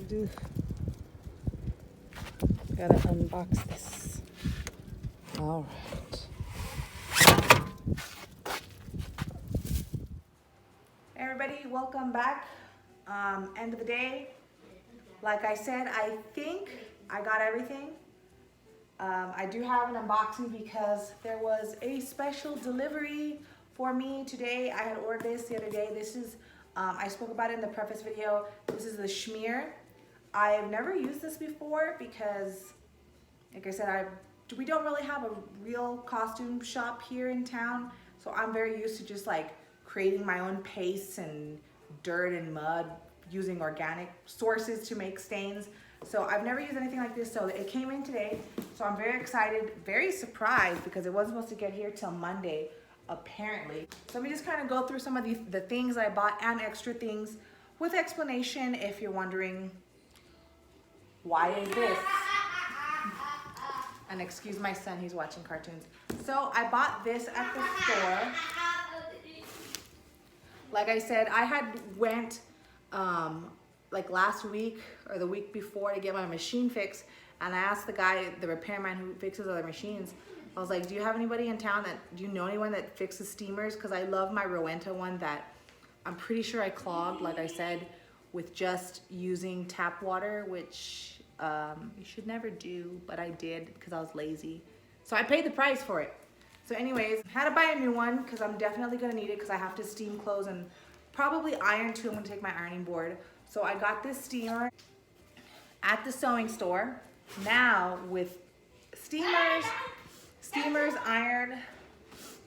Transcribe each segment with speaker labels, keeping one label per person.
Speaker 1: Gotta unbox this. All right. Hey everybody, welcome back. End of the day. Like I said, I think I got everything. I do have an unboxing because there was a special delivery for me today. I had ordered this the other day. This is, I spoke about it in the preface video. This is the Schmere. I've never used this before because, like I said, we don't really have a real costume shop here in town. So I'm very used to just like creating my own pastes and dirt and mud using organic sources to make stains. So I've never used anything like this. So it came in today. So I'm very excited, very surprised because it wasn't supposed to get here till Monday, apparently. So let me just kind of go through some of the things I bought and extra things with explanation if you're wondering, why is this? And excuse my son, he's watching cartoons. So I bought this at the store. Like I said, I had went like last week or the week before to get my machine fixed, and I asked the guy, the repairman who fixes other machines, I was like, do you have anybody in town do you know anyone that fixes steamers? Because I love my Rowenta one that I'm pretty sure I clogged, like I said, with just using tap water, which you should never do, but I did because I was lazy. So I paid the price for it. So anyways, had to buy a new one because I'm definitely gonna need it because I have to steam clothes and probably iron too. I'm gonna take my ironing board. So I got this steamer at the sewing store. Now with steamers, iron.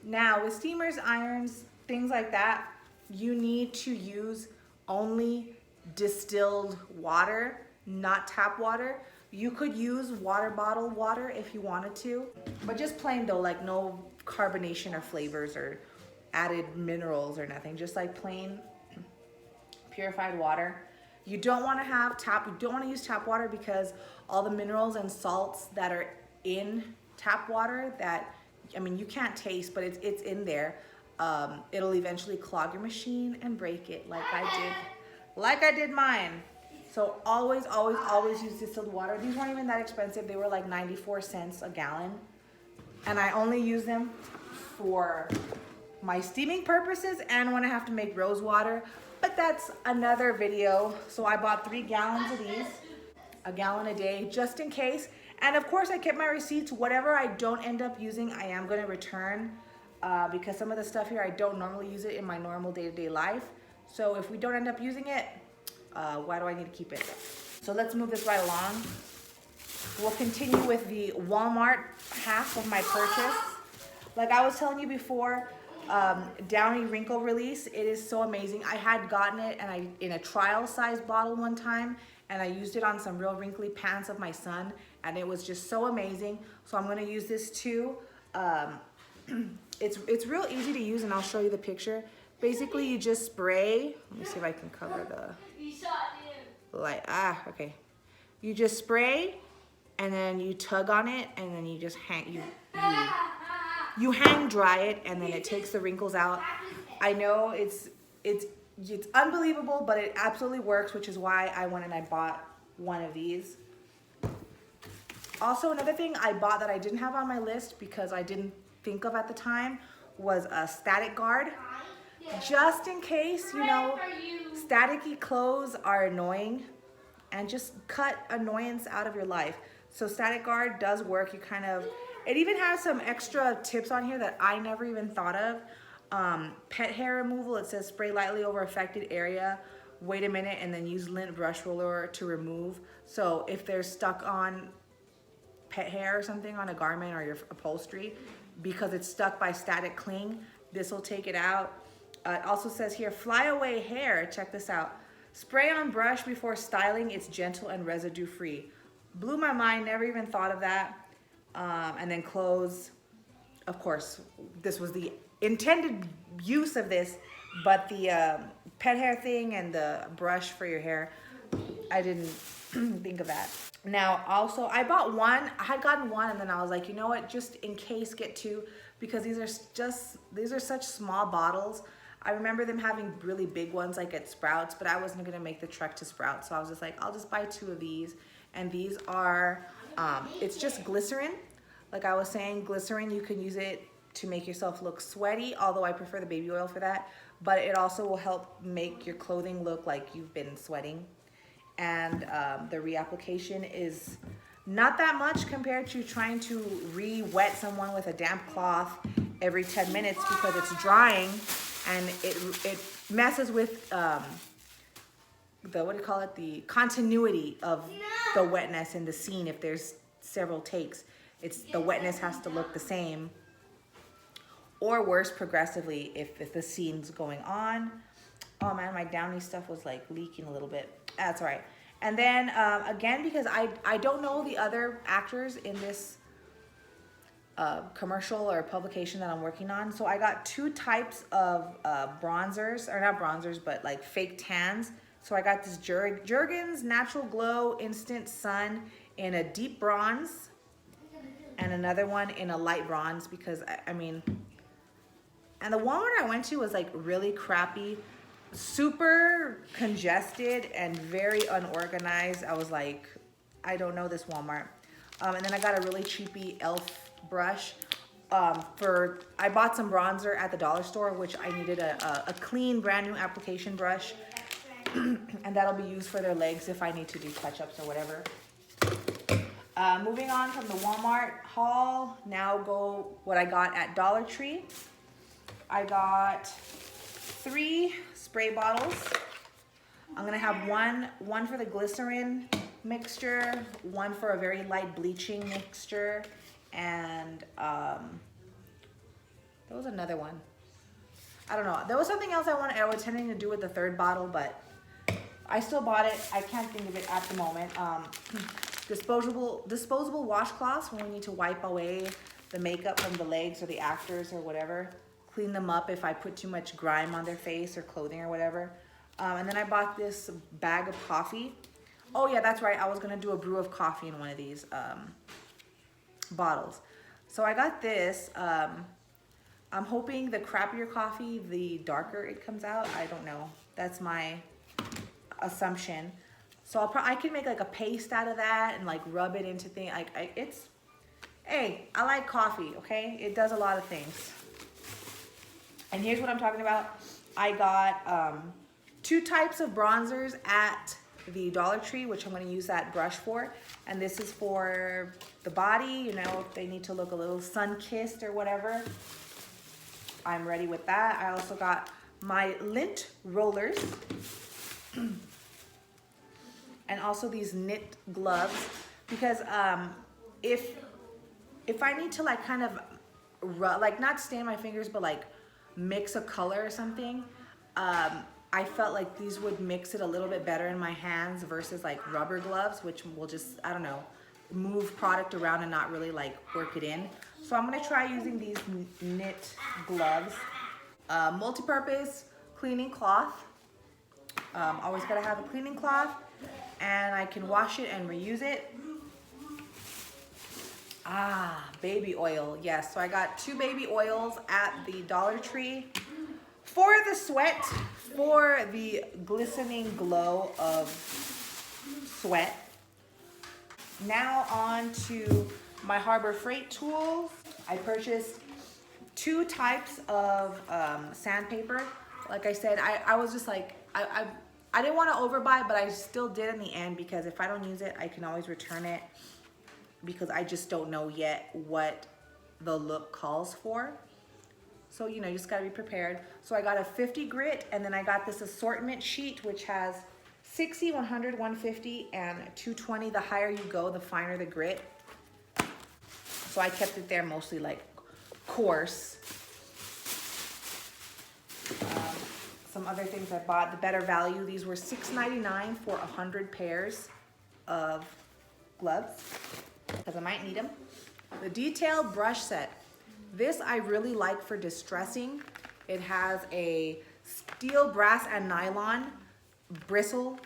Speaker 1: Now with steamers, irons, things like that, you need to use only distilled water, not tap water. You could use water bottle water if you wanted to, but just plain though, like no carbonation or flavors or added minerals or nothing, just like plain purified water. You don't want to use tap water because all the minerals and salts that are in tap water that, I mean, you can't taste, but it's in there. It'll eventually clog your machine and break it like I did mine. So always use distilled water. These weren't even that expensive. They were like 94 cents a gallon. And I only use them for my steaming purposes and when I have to make rose water. But that's another video. So I bought 3 gallons of these, a gallon a day, just in case. And of course I kept my receipts. Whatever I don't end up using, I am gonna return because some of the stuff here, I don't normally use it in my normal day-to-day life. So if we don't end up using it, why do I need to keep it? So let's move this right along. We'll continue with the Walmart half of my purchase. Like I was telling you before, Downy Wrinkle Release, it is so amazing. I had gotten it in a trial size bottle one time, and I used it on some real wrinkly pants of my son, and it was just so amazing. So I'm gonna use this too. It's real easy to use, and I'll show you the picture. Basically, you just spray. Let me see if I can cover the light. Okay. You just spray, and then you tug on it, and then you just you hang dry it, and then it takes the wrinkles out. I know it's unbelievable, but it absolutely works, which is why I went and I bought one of these. Also, another thing I bought that I didn't have on my list because I didn't think of at the time was a static guard. Just in case, you know, staticky clothes are annoying, and just cut annoyance out of your life. So static guard does work. It even has some extra tips on here that I never even thought of. Pet hair removal, it says spray lightly over affected area, wait a minute, and then use lint brush roller to remove. So if they're stuck on pet hair or something on a garment or your upholstery, because it's stuck by static cling, this will take it out. It also says here, fly away hair, check this out. Spray on brush before styling, it's gentle and residue free. Blew my mind, never even thought of that. And then clothes, of course, this was the intended use of this, but the pet hair thing and the brush for your hair, I didn't think of that. Now, also, I bought one. I had gotten one, and then I was like, you know what? Just in case, get two, because these are such small bottles. I remember them having really big ones like at Sprouts, but I wasn't gonna make the trek to Sprouts. So I was just like, I'll just buy 2 of these. And these are, it's just glycerin. Like I was saying, glycerin, you can use it to make yourself look sweaty, although I prefer the baby oil for that. But it also will help make your clothing look like you've been sweating. And the reapplication is not that much compared to trying to re-wet someone with a damp cloth every 10 minutes because it's drying and it messes with the continuity of the wetness in the scene. If there's several takes, the wetness has to look the same, or worse, progressively if the scene's going on. Oh man, my Downy stuff was like leaking a little bit. That's all right. And then again, because I don't know the other actors in this commercial or publication that I'm working on, so I got 2 types of bronzers, or not bronzers, but like fake tans. So I got this Jergens Natural Glow Instant Sun in a deep bronze, and another one in a light bronze, because I mean, and the Walmart I went to was like really crappy, super congested and very unorganized. I was like, I don't know this Walmart. And then I got a really cheapy e.l.f. brush. I bought some bronzer at the dollar store, which I needed a clean, brand new application brush. And that'll be used for their legs if I need to do touch-ups or whatever. Moving on from the Walmart haul, now go what I got at Dollar Tree. I got 3 spray bottles. I'm gonna have one for the glycerin mixture, one for a very light bleaching mixture, and there was another one. I don't know. There was something else I was intending to do with the 3rd bottle, but I still bought it. I can't think of it at the moment. Disposable washcloths when we need to wipe away the makeup from the legs or the actors or whatever. Clean them up if I put too much grime on their face or clothing or whatever. And then I bought this bag of coffee. Oh yeah, that's right. I was gonna do a brew of coffee in one of these bottles. So I got this. I'm hoping the crappier coffee, the darker it comes out. I don't know. That's my assumption. So I can make like a paste out of that and like rub it into things. Hey, I like coffee, okay? It does a lot of things. And here's what I'm talking about. I got 2 types of bronzers at the Dollar Tree, which I'm gonna use that brush for. And this is for the body, you know, if they need to look a little sun-kissed or whatever. I'm ready with that. I also got my lint rollers. And also these knit gloves, because if I need to like kind of like not stain my fingers, but like mix a color or something, I felt like these would mix it a little bit better in my hands versus like rubber gloves, which will just, I don't know, move product around and not really like work it in. So I'm gonna try using these knit gloves. Multi-purpose cleaning cloth. Always gotta have a cleaning cloth, and I can wash it and reuse it. Baby oil, yes. So I got 2 baby oils at the Dollar Tree for the sweat, for the glistening glow of sweat. Now on to my Harbor Freight tools. I purchased 2 types of sandpaper. Like I said, I was just like, I didn't want to overbuy, but I still did in the end, because if I don't use it, I can always return it, because I just don't know yet what the look calls for. So, you know, you just gotta be prepared. So I got a 50 grit, and then I got this assortment sheet, which has 60, 100, 150, and 220. The higher you go, the finer the grit. So I kept it there mostly like coarse. Some other things I bought, the better value. These were $6.99 for 100 pairs of gloves, because I might need them. The detailed brush set. This I really like for distressing. It has a steel, brass, and nylon bristle.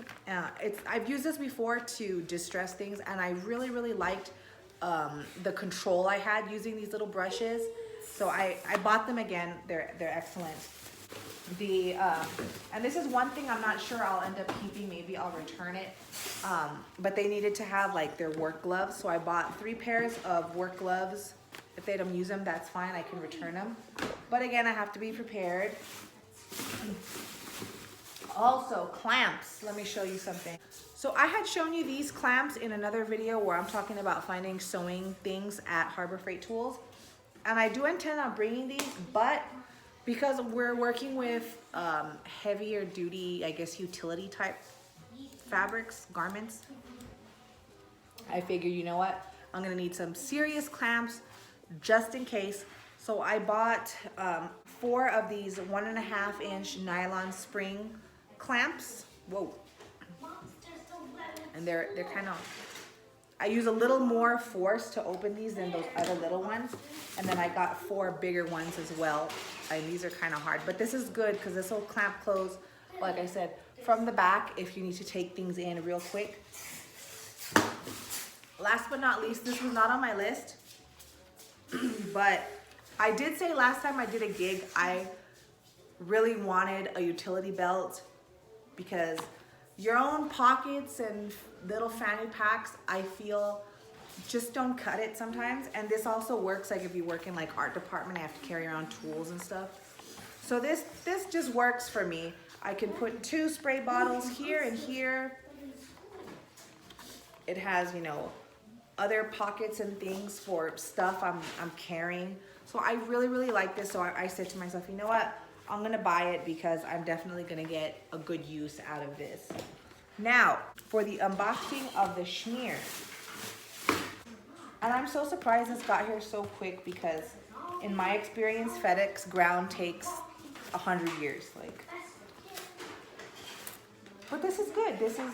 Speaker 1: I've used this before to distress things, and I really, really liked the control I had using these little brushes. So I bought them again. They're excellent. The and this is one thing I'm not sure I'll end up keeping. Maybe I'll return it. But they needed to have like their work gloves, so I bought 3 pairs of work gloves. If they don't use them, that's fine. I can return them. But again, I have to be prepared. Also, clamps. Let me show you something. So I had shown you these clamps in another video where I'm talking about finding sewing things at Harbor Freight Tools. And I do intend on bringing these, but because we're working with heavier duty, I guess, utility type fabrics, garments, I figure, you know what? I'm gonna need some serious clamps just in case. So I bought 4 of these 1.5 inch nylon spring clamps. Whoa. And they're kind of, I use a little more force to open these than those other little ones. And then I got 4 bigger ones as well. And these are kind of hard, but this is good because this will clamp close, like I said, from the back if you need to take things in real quick. Last but not least, this was not on my list, but I did say last time I did a gig, I really wanted a utility belt because your own pockets and little fanny packs, I feel, just don't cut it sometimes. And this also works like if you work in like art department, I have to carry around tools and stuff. So this just works for me. I can put 2 spray bottles here and here. It has, you know, other pockets and things for stuff I'm carrying. So I really, really like this. So I said to myself, you know what? I'm gonna buy it because I'm definitely gonna get a good use out of this. Now, for the unboxing of the Schmere. And I'm so surprised this got here so quick because in my experience, FedEx ground takes 100 years. Like, but this is good. This is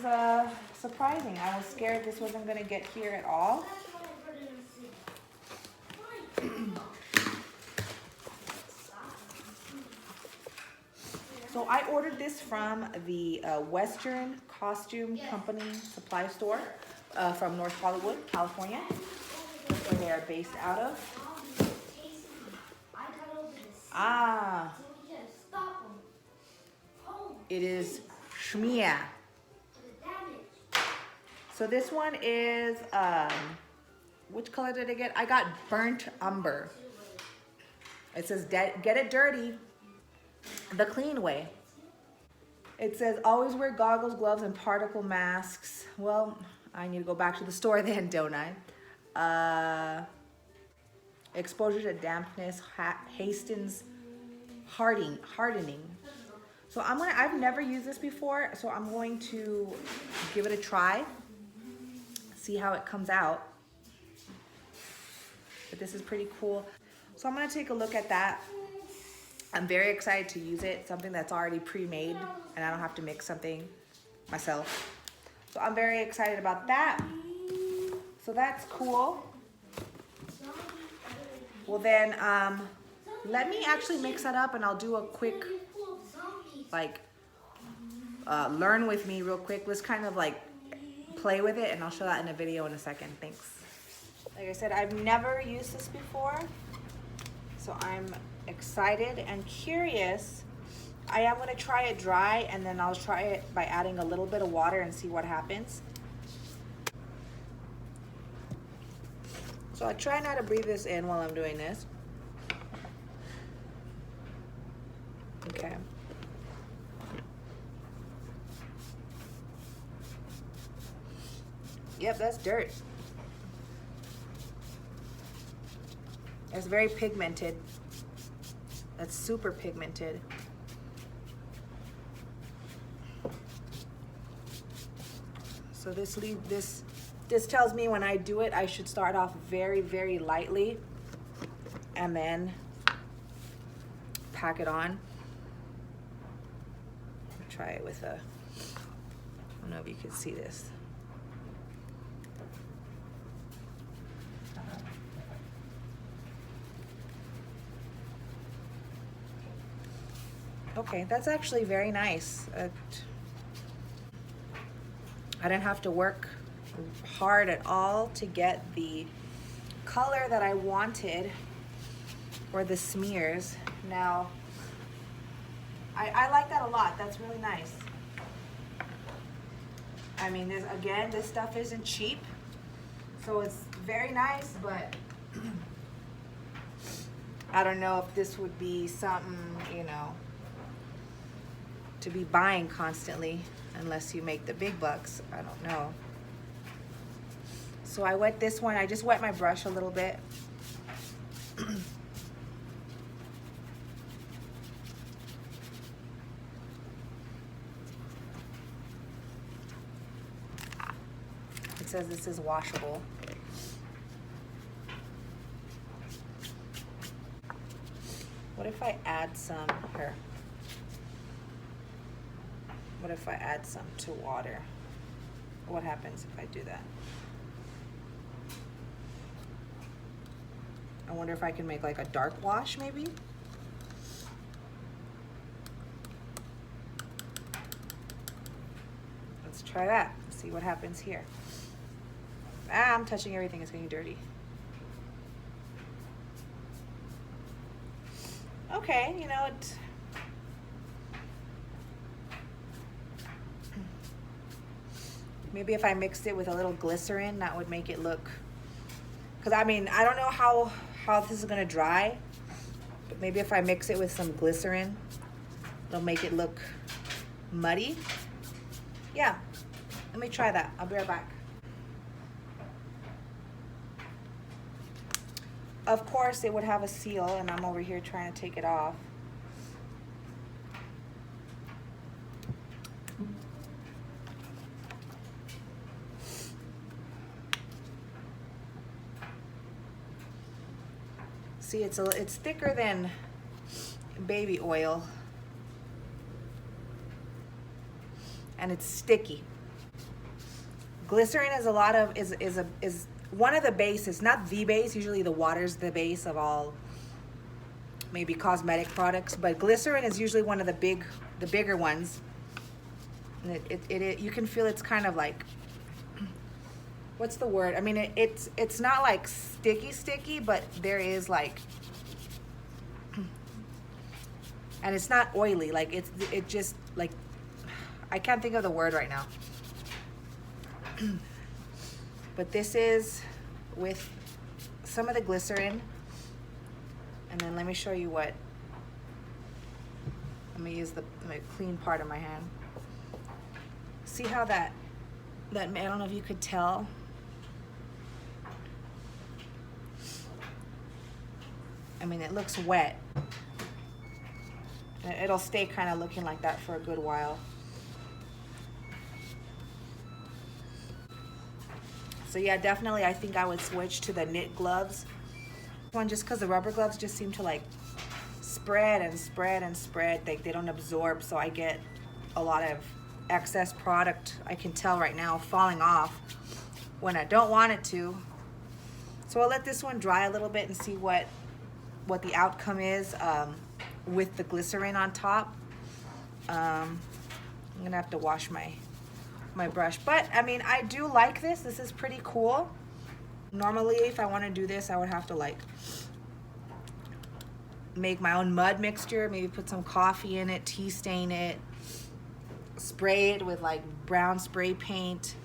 Speaker 1: surprising. I was scared this wasn't gonna get here at all. So I ordered this from the Western Costume Company supply store from North Hollywood, California, where they are based out of. Ah, it is Schmere. So this one is, which color did I get? I got burnt umber. It says, get it dirty the clean way. It says, always wear goggles, gloves, and particle masks. Well, I need to go back to the store then, don't I? Exposure to dampness hastens hardening. So I've never used this before, so I'm going to give it a try, see how it comes out. But this is pretty cool. So I'm gonna take a look at that. I'm very excited to use it, something that's already pre-made and I don't have to mix something myself. So I'm very excited about that. So that's cool. Well then, let me actually mix that up and I'll do a quick, like, learn with me real quick. Let's kind of like play with it and I'll show that in a video in a second. Thanks. Like I said, I've never used this before, so I'm excited and curious. I am going to try it dry and then I'll try it by adding a little bit of water and see what happens. So I try not to breathe this in while I'm doing this. Okay. Yep, that's dirt. It's very pigmented. That's super pigmented. So this tells me when I do it, I should start off very, very lightly and then pack it on. Try it with a, I don't know if you can see this. Okay, that's actually very nice. I didn't have to work hard at all to get the color that I wanted or the smears. Now, I like that a lot. That's really nice. I mean, again, this stuff isn't cheap, so it's very nice, but I don't know if this would be something, you know, to be buying constantly unless you make the big bucks. I don't know. So I wet this one. I just wet my brush a little bit. It says this is washable. What if I add some here? What if I add some to water? What happens if I do that? I wonder if I can make like a dark wash maybe? Let's try that. See what happens here. Ah, I'm touching everything, it's getting dirty. Okay, you know, maybe if I mixed it with a little glycerin, that would make it look, because I mean, I don't know how this is gonna dry, but maybe if I mix it with some glycerin, it'll make it look muddy. Yeah, let me try that. I'll be right back. Of course, it would have a seal, and I'm over here trying to take it off. See, it's thicker than baby oil, and it's sticky. Glycerin is is one of the bases, not the base. Usually the water's the base of all maybe cosmetic products, but glycerin is usually one of the bigger ones. And it you can feel it's kind of like, what's the word? I mean, it's not like sticky, but there is like, and it's not oily. Like it just like, I can't think of the word right now. But this is with some of the glycerin. And then let me show you what, let me use the clean part of my hand. See how that I don't know if you could tell. I mean, it looks wet. And it'll stay kind of looking like that for a good while. So yeah, definitely I think I would switch to the knit gloves. One, just because the rubber gloves just seem to like spread and spread and spread. They don't absorb, so I get a lot of excess product, I can tell right now, falling off when I don't want it to. So I'll let this one dry a little bit and see what the outcome is with the glycerin on top. I'm gonna have to wash my brush, but I mean, I do like this. This is pretty cool. Normally, if I want to do this, I would have to like make my own mud mixture, maybe put some coffee in it, tea stain it, spray it with like brown spray paint,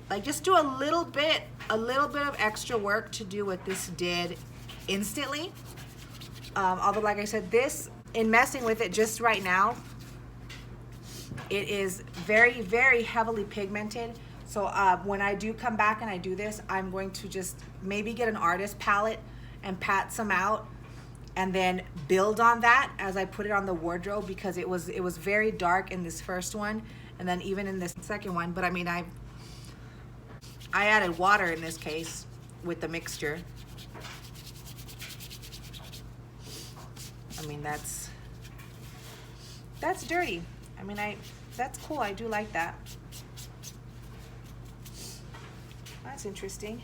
Speaker 1: like just do a little bit of extra work to do what this did instantly. Although, like I said, this, in messing with it just right now, it is very, very heavily pigmented. So when I do come back and I do this, I'm going to just maybe get an artist palette and pat some out and then build on that as I put it on the wardrobe, because it was very dark in this first one and then even in this second one. But I mean, I added water in this case with the mixture. I mean, that's dirty. I mean, that's cool. I do like that. That's interesting.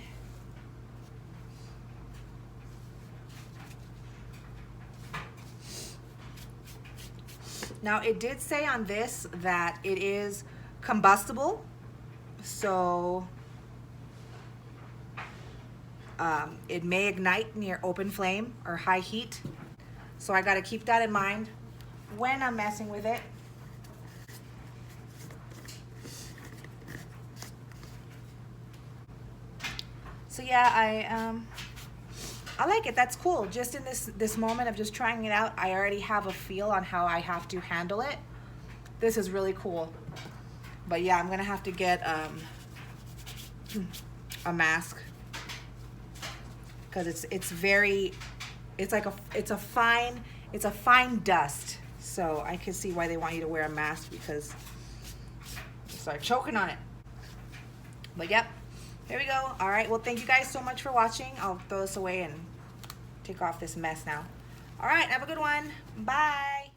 Speaker 1: Now, it did say on this that it is combustible, so it may ignite near open flame or high heat. So I got to keep that in mind. when I'm messing with it. So yeah, I like it. That's cool. Just in this moment of just trying it out, I already have a feel on how I have to handle it. This is really cool. But yeah, I'm gonna have to get a mask because it's a fine dust. So I can see why they want you to wear a mask, because you start choking on it. But yep, here we go. All right, well, thank you guys so much for watching. I'll throw this away and take off this mess now. All right, have a good one. Bye.